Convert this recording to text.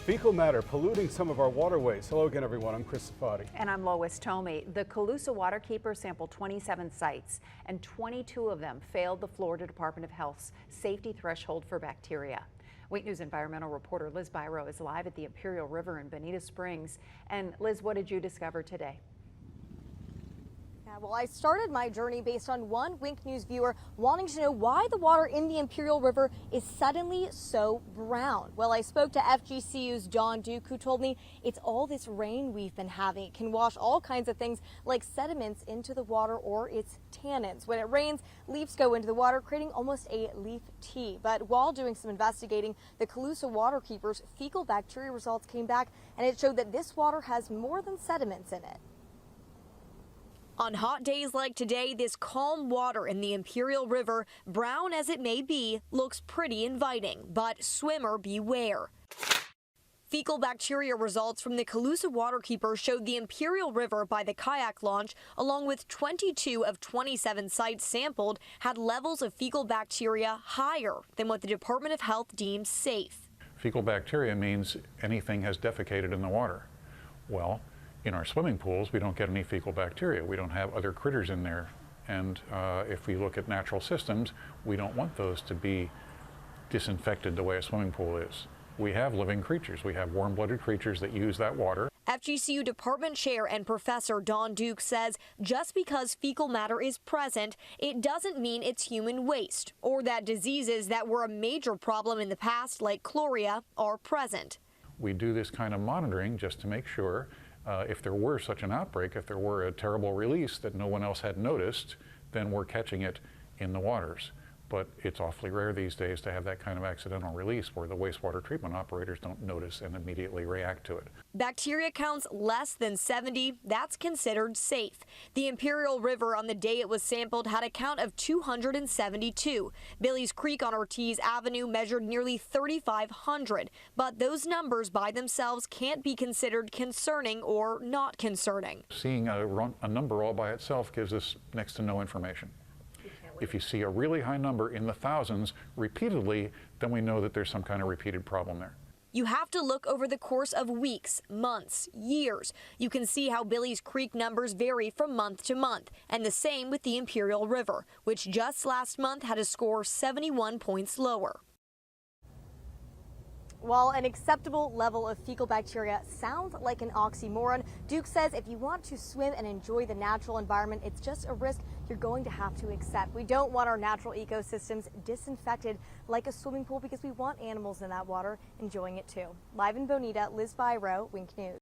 Fecal matter polluting some of our waterways. Hello again, everyone. I'm Chris Safadi. And I'm Lois Tomey. The Calusa waterkeeper sampled 27 sites, and 22 of them failed the Florida Department of Health's safety threshold for bacteria. Wake News environmental reporter Liz Byro is live at the Imperial River in Bonita Springs. And Liz, what did you discover today? Well, I started my journey based on one Wink News viewer wanting to know why the water in the Imperial River is suddenly so brown. Well, I spoke to FGCU's Don Duke, who told me it's all this rain we've been having. It can wash all kinds of things like sediments into the water or its tannins. When it rains, leaves go into the water, creating almost a leaf tea. But while doing some investigating, the Calusa waterkeeper's fecal bacteria results came back, and it showed that this water has more than sediments in it. On hot days like today, this calm water in the Imperial River, brown as it may be, looks pretty inviting, but swimmer beware. Fecal bacteria results from the Calusa waterkeeper showed the Imperial River by the kayak launch, along with 22 of 27 sites sampled, had levels of fecal bacteria higher than what the Department of Health deems safe. Fecal bacteria means anything has defecated in the water. Well, in our swimming pools, we don't get any fecal bacteria. We don't have other critters in there. And if we look at natural systems, we don't want those to be disinfected the way a swimming pool is. We have living creatures. We have warm-blooded creatures that use that water. FGCU Department Chair and Professor Don Duke says just because fecal matter is present, it doesn't mean it's human waste or that diseases that were a major problem in the past, like chloria, are present. We do this kind of monitoring just to make sure if there were such an outbreak, if there were a terrible release that no one else had noticed, then we're catching it in the waters. But it's awfully rare these days to have that kind of accidental release where the wastewater treatment operators don't notice and immediately react to it. Bacteria counts less than 70, that's considered safe. The Imperial River on the day it was sampled had a count of 272. Billy's Creek on Ortiz Avenue measured nearly 3,500. But those numbers by themselves can't be considered concerning or not concerning. Seeing a number all by itself gives us next to no information. If you see a really high number in the thousands repeatedly, then we know that there's some kind of repeated problem there. You have to look over the course of weeks, months, years. You can see how Billy's Creek numbers vary from month to month, and the same with the Imperial River, which just last month had a score 71 points lower. While an acceptable level of fecal bacteria sounds like an oxymoron, Duke says if you want to swim and enjoy the natural environment, it's just a risk you're going to have to accept. We don't want our natural ecosystems disinfected like a swimming pool because we want animals in that water enjoying it too. Live in Bonita, Liz Byro, Wink News.